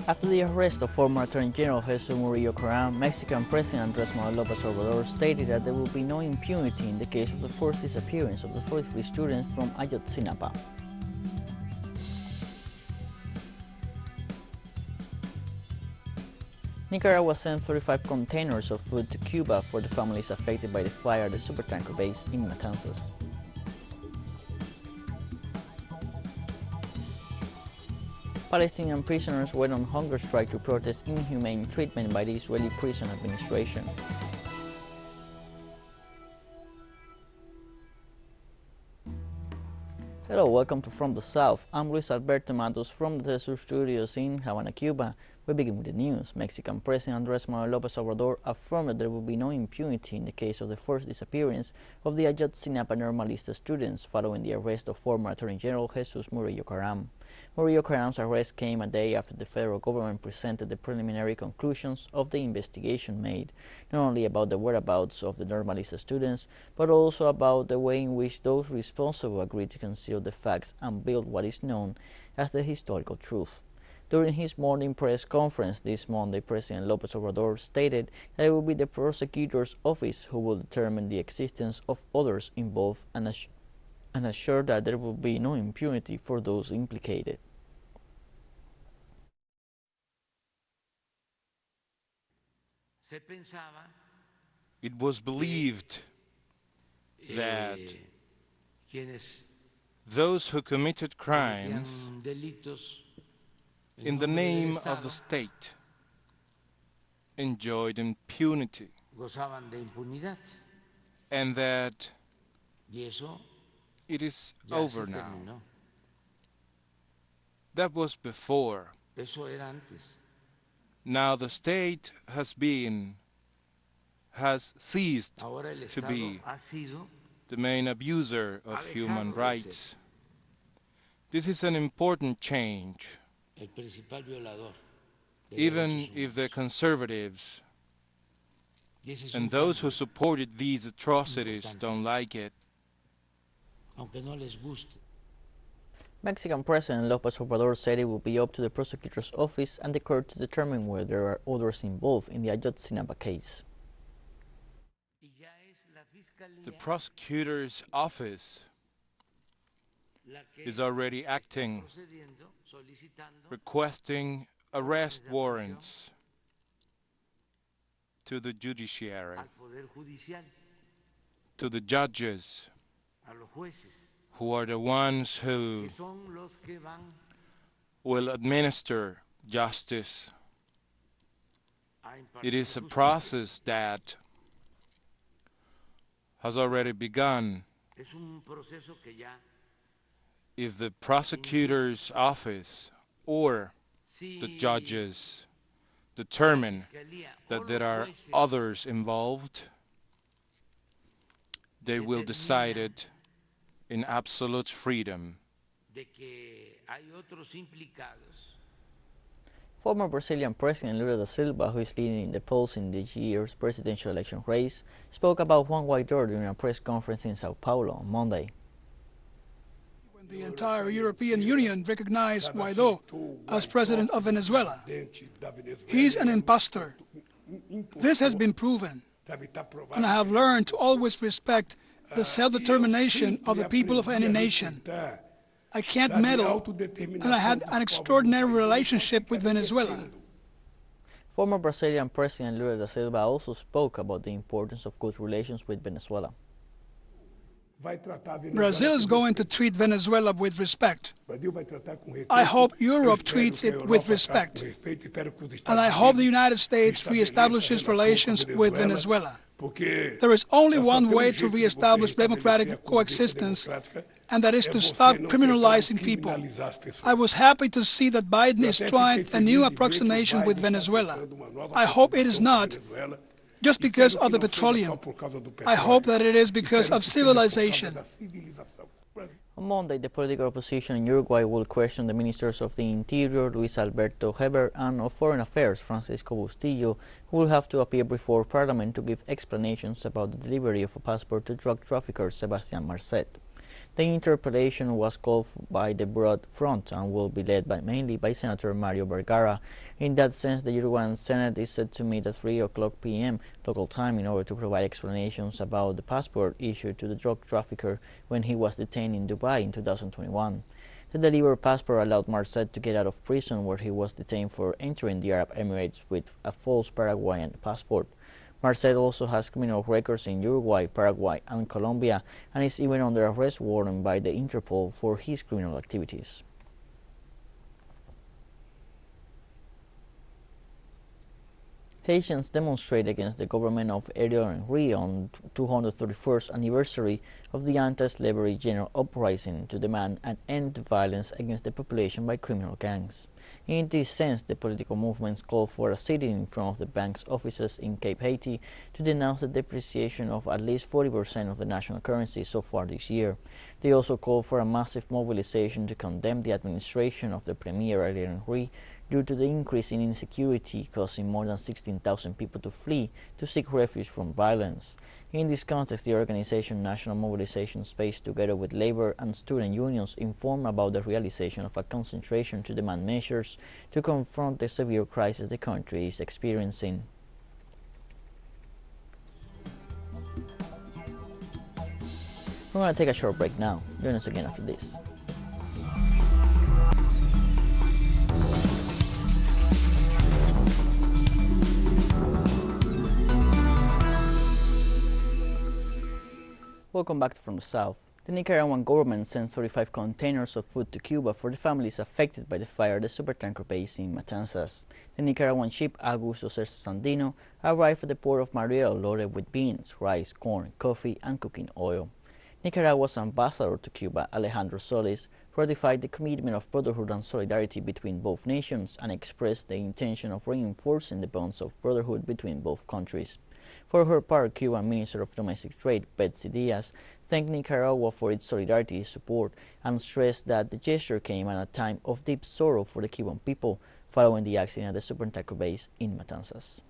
After the arrest of former Attorney General Jesus Murillo Caram, Mexican President Andrés Manuel Lopez Obrador stated that there will be no impunity in the case of the forced disappearance of the 43 students from Ayotzinapa. Nicaragua sent 35 containers of food to Cuba for the families affected by the fire at the supertanker base in Matanzas. Palestinian prisoners went on hunger strike to protest inhumane treatment by the Israeli prison administration. Hello, welcome to From the South. I'm Luis Alberto Matos from the teleSUR studios in Havana, Cuba. We begin with the news. Mexican President Andrés Manuel Lopez Obrador affirmed that there will be no impunity in the case of the forced disappearance of the Ayotzinapa Normalista students following the arrest of former Attorney General Jesus Murillo Caram. Murillo Caram's arrest came a day after the federal government presented the preliminary conclusions of the investigation made, not only about the whereabouts of the Normalista students, but also about the way in which those responsible agreed to conceal the facts and build what is known as the historical truth. During his morning press conference this Monday, President Lopez Obrador stated that it will be the prosecutor's office who will determine the existence of others involved and assured that there will be no impunity for those implicated. It was believed that those who committed crimes in the name of the state enjoyed impunity, and that it is over now. That was before. Now the state has ceased to be the main abuser of human rights. This is an important change. Even if the conservatives and those who supported these atrocities don't like it. Mexican President Lopez Obrador said it will be up to the prosecutor's office and the court to determine whether there are others involved in the Ayotzinapa case. The prosecutor's office is already acting, requesting arrest warrants to the judiciary, to the judges, who are the ones who will administer justice. It is a process that has already begun. If the prosecutor's office or the judges determine that there are others involved, they will decide it in absolute freedom. Former Brazilian President Lula da Silva, who is leading in the polls in this year's presidential election race, spoke about Juan Guaidó during a press conference in Sao Paulo on Monday. When the entire European Union recognized Guaidó as president of Venezuela, he's an imposter. This has been proven, and I have learned to always respect the self-determination of the people of any nation. I can't meddle, and I had an extraordinary relationship with Venezuela. Former Brazilian President Lula da Silva also spoke about the importance of good relations with Venezuela. Brazil is going to treat Venezuela with respect. I hope Europe treats it with respect. And I hope the United States reestablishes relations with Venezuela. There is only one way to reestablish democratic coexistence, and that is to stop criminalizing people. I was happy to see that Biden is trying a new approximation with Venezuela. I hope it is not just because of the petroleum. I hope that it is because of civilization. On Monday, the political opposition in Uruguay will question the ministers of the Interior, Luis Alberto Heber, and of Foreign Affairs, Francisco Bustillo, who will have to appear before Parliament to give explanations about the delivery of a passport to drug trafficker Sebastián Marcet. The interpellation was called by the Broad Front and will be led mainly by Senator Mario Vergara. In that sense, the Uruguayan Senate is set to meet at 3 o'clock p.m. local time in order to provide explanations about the passport issued to the drug trafficker when he was detained in Dubai in 2021. The delivered passport allowed Marcet to get out of prison where he was detained for entering the Arab Emirates with a false Paraguayan passport. Marcet also has criminal records in Uruguay, Paraguay, and Colombia, and is even under arrest warrant by the Interpol for his criminal activities. Haitians demonstrate against the government of Ariel Henry on 231st anniversary of the anti-slavery general uprising to demand an end to violence against the population by criminal gangs. In this sense, the political movements call for a sitting in front of the bank's offices in Cape Haiti to denounce the depreciation of at least 40% of the national currency so far this year. They also call for a massive mobilization to condemn the administration of the Premier Ariel Henry due to the increase in insecurity, causing more than 16,000 people to flee to seek refuge from violence. In this context, the organization National Mobilization Space, together with labor and student unions, informed about the realization of a concentration to demand measures to confront the severe crisis the country is experiencing. We're going to take a short break now. Join us again after this. Welcome back From the South. The Nicaraguan government sent 35 containers of food to Cuba for the families affected by the fire at the supertanker base in Matanzas. The Nicaraguan ship Augusto César Sandino arrived at the port of Mariel loaded with beans, rice, corn, coffee, and cooking oil. Nicaragua's ambassador to Cuba, Alejandro Solis, ratified the commitment of brotherhood and solidarity between both nations and expressed the intention of reinforcing the bonds of brotherhood between both countries. For her part, Cuban Minister of Domestic Trade, Betsy Diaz, thanked Nicaragua for its solidarity support and stressed that the gesture came at a time of deep sorrow for the Cuban people following the accident at the supertanker base in Matanzas.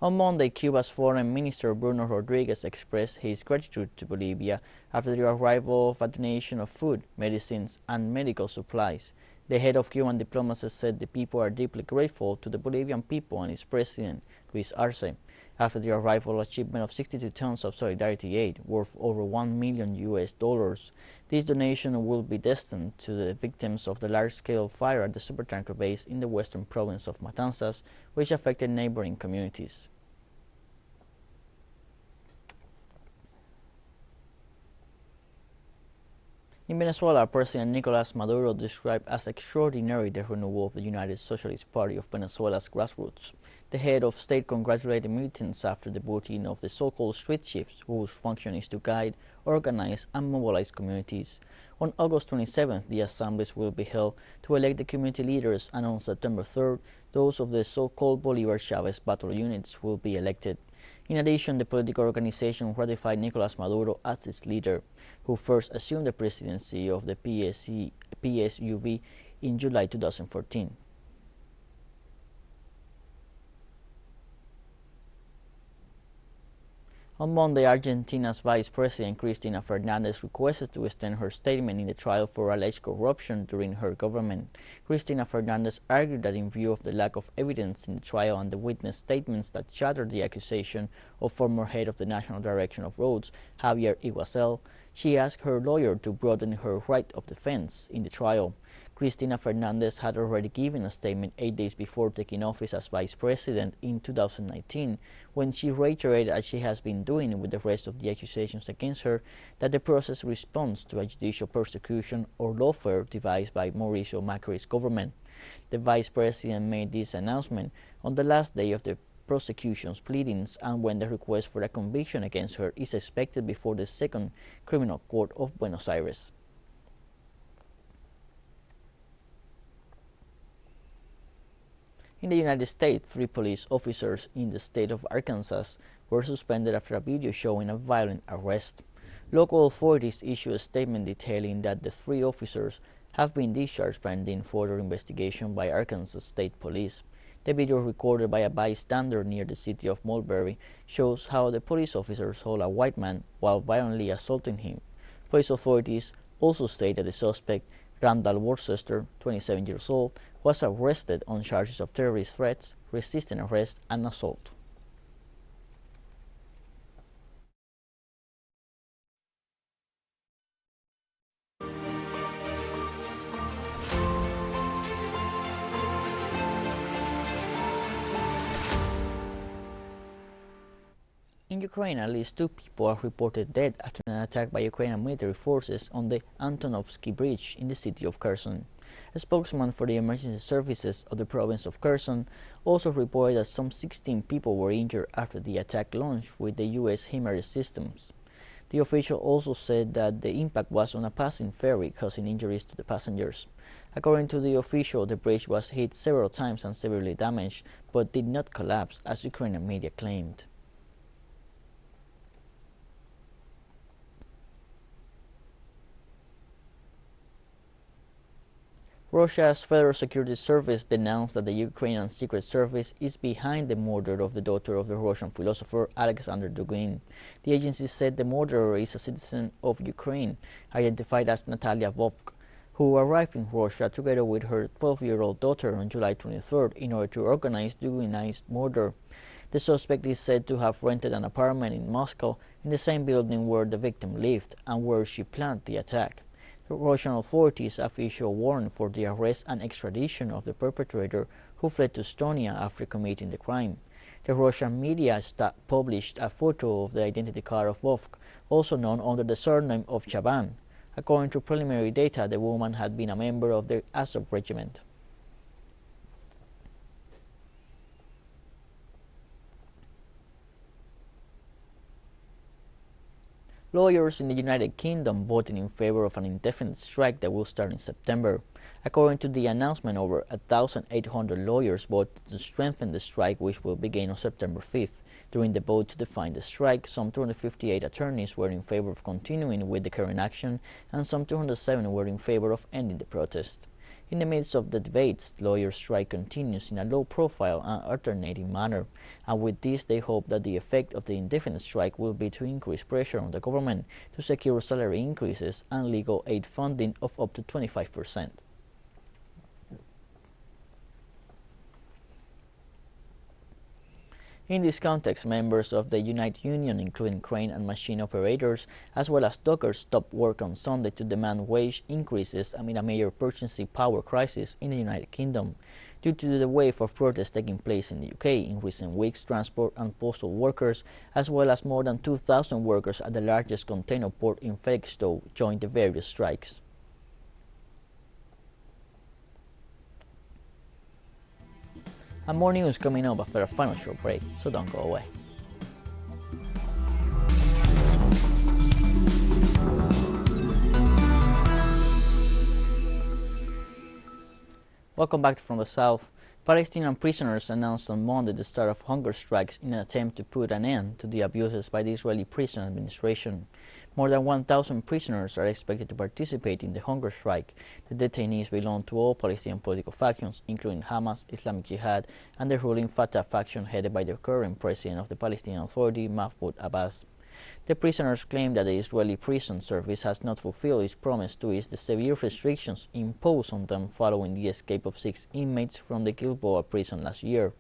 On Monday, Cuba's Foreign Minister Bruno Rodriguez expressed his gratitude to Bolivia after the arrival of a donation of food, medicines, and medical supplies. The head of Cuban diplomacy said the people are deeply grateful to the Bolivian people and its president, Luis Arce, after the arrival of a shipment of 62 tons of solidarity aid worth over $1 million. This donation will be destined to the victims of the large-scale fire at the supertanker base in the western province of Matanzas, which affected neighboring communities. In Venezuela, President Nicolás Maduro described as extraordinary the renewal of the United Socialist Party of Venezuela's grassroots. The head of state congratulated militants after the voting of the so-called street chiefs, whose function is to guide, organize, and mobilize communities. On August 27th, the assemblies will be held to elect the community leaders, and on September 3rd, those of the so-called Bolívar Chávez battle units will be elected. In addition, the political organization ratified Nicolás Maduro as its leader, who first assumed the presidency of the PSUV in July 2014. On Monday, Argentina's Vice President Cristina Fernández requested to extend her statement in the trial for alleged corruption during her government. Cristina Fernández argued that in view of the lack of evidence in the trial and the witness statements that shattered the accusation of former head of the National Direction of Roads, Javier Iguacel, she asked her lawyer to broaden her right of defense in the trial. Cristina Fernández had already given a statement 8 days before taking office as vice president in 2019, when she reiterated, as she has been doing with the rest of the accusations against her, that the process responds to a judicial persecution or lawfare devised by Mauricio Macri's government. The vice president made this announcement on the last day of the prosecution's pleadings and when the request for a conviction against her is expected before the Second Criminal Court of Buenos Aires. In the United States, 3 police officers in the state of Arkansas were suspended after a video showing a violent arrest. Local authorities issued a statement detailing that the 3 officers have been discharged pending further investigation by Arkansas State Police. The video recorded by a bystander near the city of Mulberry shows how the police officers hold a white man while violently assaulting him. Police authorities also state that the suspect, Randall Worcester, 27 years old, was arrested on charges of terrorist threats, resisting arrest, and assault. In Ukraine, at least 2 people are reported dead after an attack by Ukrainian military forces on the Antonovsky Bridge in the city of Kherson. A spokesman for the emergency services of the province of Kherson also reported that some 16 people were injured after the attack launched with the U.S. HIMARS systems. The official also said that the impact was on a passing ferry, causing injuries to the passengers. According to the official, the bridge was hit several times and severely damaged, but did not collapse, as Ukrainian media claimed. Russia's Federal Security Service denounced that the Ukrainian Secret Service is behind the murder of the daughter of the Russian philosopher Alexander Dugin. The agency said the murderer is a citizen of Ukraine, identified as Natalia Vovk, who arrived in Russia together with her 12-year-old daughter on July 23rd in order to organize Dugin's murder. The suspect is said to have rented an apartment in Moscow in the same building where the victim lived and where she planned the attack. The Russian authorities officially warned for the arrest and extradition of the perpetrator, who fled to Estonia after committing the crime. The Russian media published a photo of the identity card of Vovk, also known under the surname of Chaban. According to preliminary data, the woman had been a member of the Azov regiment. Lawyers in the United Kingdom voted in favor of an indefinite strike that will start in September. According to the announcement, over 1,800 lawyers voted to strengthen the strike, which will begin on September 5th. During the vote to define the strike, some 258 attorneys were in favor of continuing with the current action, and some 207 were in favor of ending the protest. In the midst of the debates, lawyers' strike continues in a low-profile and alternating manner, and with this they hope that the effect of the indefinite strike will be to increase pressure on the government to secure salary increases and legal aid funding of up to 25%. In this context, members of the Unite Union, including crane and machine operators, as well as dockers, stopped work on Sunday to demand wage increases amid a major purchasing power crisis in the United Kingdom. Due to the wave of protests taking place in the UK in recent weeks, transport and postal workers, as well as more than 2,000 workers at the largest container port in Felixstowe, joined the various strikes. And more news coming up after a final short break, so don't go away. Welcome back From the South. Palestinian prisoners announced on Monday the start of hunger strikes in an attempt to put an end to the abuses by the Israeli prison administration. More than 1,000 prisoners are expected to participate in the hunger strike. The detainees belong to all Palestinian political factions, including Hamas, Islamic Jihad, and the ruling Fatah faction headed by the current president of the Palestinian Authority, Mahmoud Abbas. The prisoners claim that the Israeli prison service has not fulfilled its promise to ease the severe restrictions imposed on them following the escape of 6 inmates from the Gilboa prison last year.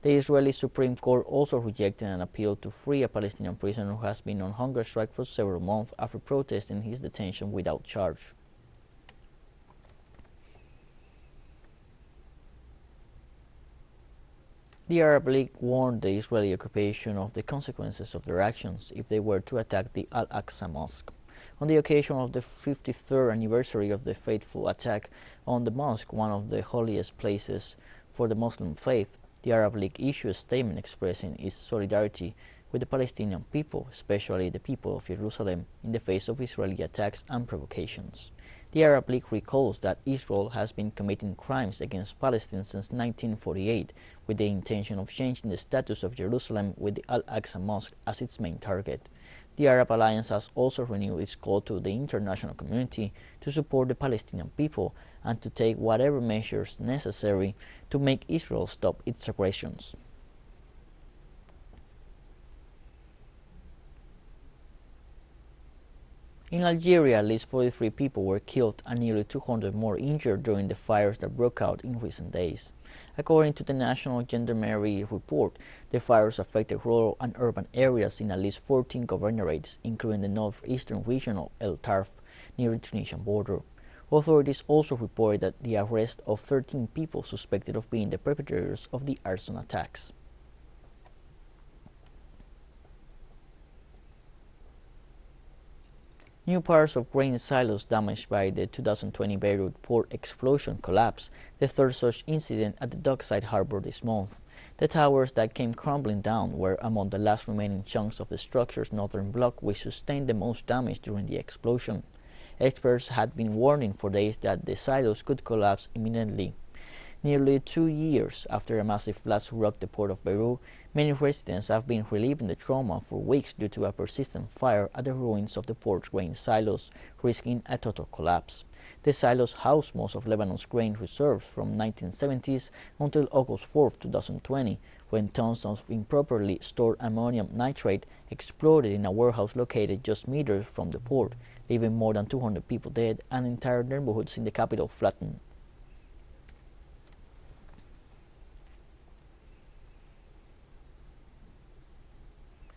The Israeli Supreme Court also rejected an appeal to free a Palestinian prisoner who has been on hunger strike for several months after protesting his detention without charge. The Arab League warned the Israeli occupation of the consequences of their actions if they were to attack the Al-Aqsa Mosque. On the occasion of the 53rd anniversary of the fateful attack on the mosque, one of the holiest places for the Muslim faith, the Arab League issued a statement expressing its solidarity with the Palestinian people, especially the people of Jerusalem, in the face of Israeli attacks and provocations. The Arab League recalls that Israel has been committing crimes against Palestine since 1948 with the intention of changing the status of Jerusalem with the Al-Aqsa Mosque as its main target. The Arab Alliance has also renewed its call to the international community to support the Palestinian people and to take whatever measures necessary to make Israel stop its aggressions. In Algeria, at least 43 people were killed and nearly 200 more injured during the fires that broke out in recent days. According to the National Gendarmerie report, the fires affected rural and urban areas in at least 14 governorates, including the northeastern region of El Tarf, near the Tunisian border. Authorities also reported that the arrest of 13 people suspected of being the perpetrators of the arson attacks. New parts of grain silos damaged by the 2020 Beirut port explosion collapsed, the third such incident at the dockside harbor this month. The towers that came crumbling down were among the last remaining chunks of the structure's northern block which sustained the most damage during the explosion. Experts had been warning for days that the silos could collapse imminently. Nearly 2 years after a massive blast rocked the port of Beirut, many residents have been reliving the trauma for weeks due to a persistent fire at the ruins of the port's grain silos, risking a total collapse. The silos housed most of Lebanon's grain reserves from 1970s until August 4, 2020, when tons of improperly stored ammonium nitrate exploded in a warehouse located just meters from the port, leaving more than 200 people dead and entire neighborhoods in the capital flattened.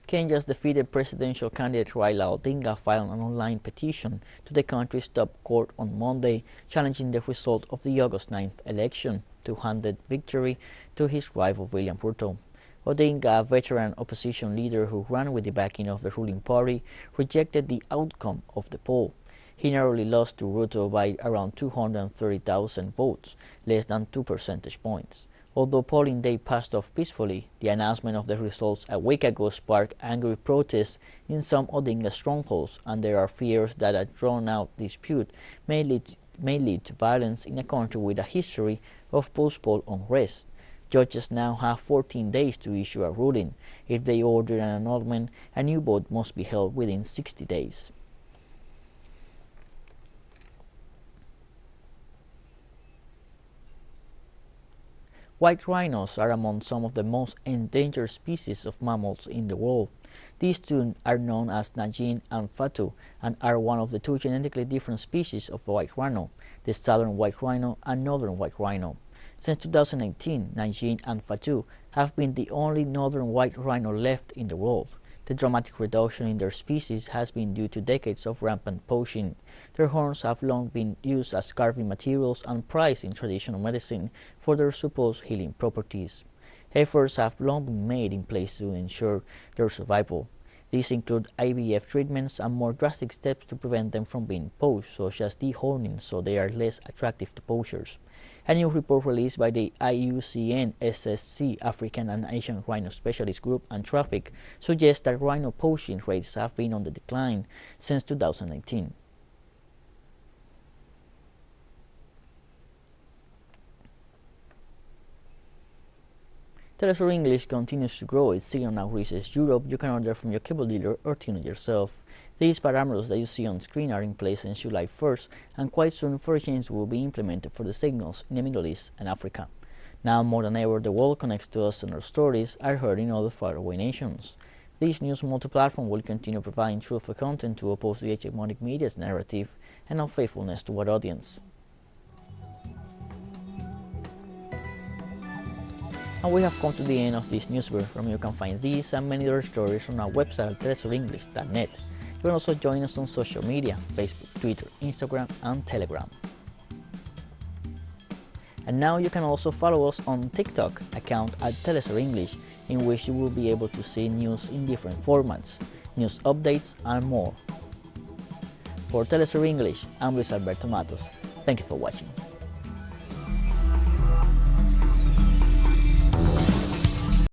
Kenya's defeated presidential candidate Raila Odinga filed an online petition to the country's top court on Monday, challenging the result of the August 9th election to hand the victory to his rival William Ruto. Odinga, a veteran opposition leader who ran with the backing of the ruling party, rejected the outcome of the poll. He narrowly lost to Ruto by around 230,000 votes, less than 2 percentage points. Although polling day passed off peacefully, the announcement of the results a week ago sparked angry protests in some Odinga strongholds, and there are fears that a drawn-out dispute may lead to violence in a country with a history of post-poll unrest. Judges now have 14 days to issue a ruling. If they order an annulment, a new vote must be held within 60 days. White rhinos are among some of the most endangered species of mammals in the world. These two are known as Najin and Fatu and are one of the two genetically different species of white rhino, the southern white rhino and northern white rhino. Since 2018, Najin and Fatu have been the only northern white rhino left in the world. The dramatic reduction in their species has been due to decades of rampant poaching. Their horns have long been used as carving materials and prized in traditional medicine for their supposed healing properties. Efforts have long been made in place to ensure their survival. These include IVF treatments and more drastic steps to prevent them from being poached, such as dehorning so they are less attractive to poachers. A new report released by the IUCN SSC African and Asian Rhino Specialist Group and Traffic suggests that rhino poaching rates have been on the decline since 2019. teleSUR English continues to grow its signal now reaches Europe. You can order from your cable dealer or tune it yourself. These parameters that you see on screen are in place since July 1st, and quite soon further changes will be implemented for the signals in the Middle East and Africa. Now more than ever, the world connects to us and our stories are heard in other faraway nations. This news multi-platform will continue providing truthful content to oppose the hegemonic media's narrative and unfaithfulness to our audience. And we have come to the end of this newspaper, from you can find these and many other stories on our website at telesurenglish.net. You can also join us on social media, Facebook, Twitter, Instagram, and Telegram. And now you can also follow us on TikTok account at teleSUR English, in which you will be able to see news in different formats, news updates, and more. For teleSUR English, I'm Luis Alberto Matos. Thank you for watching.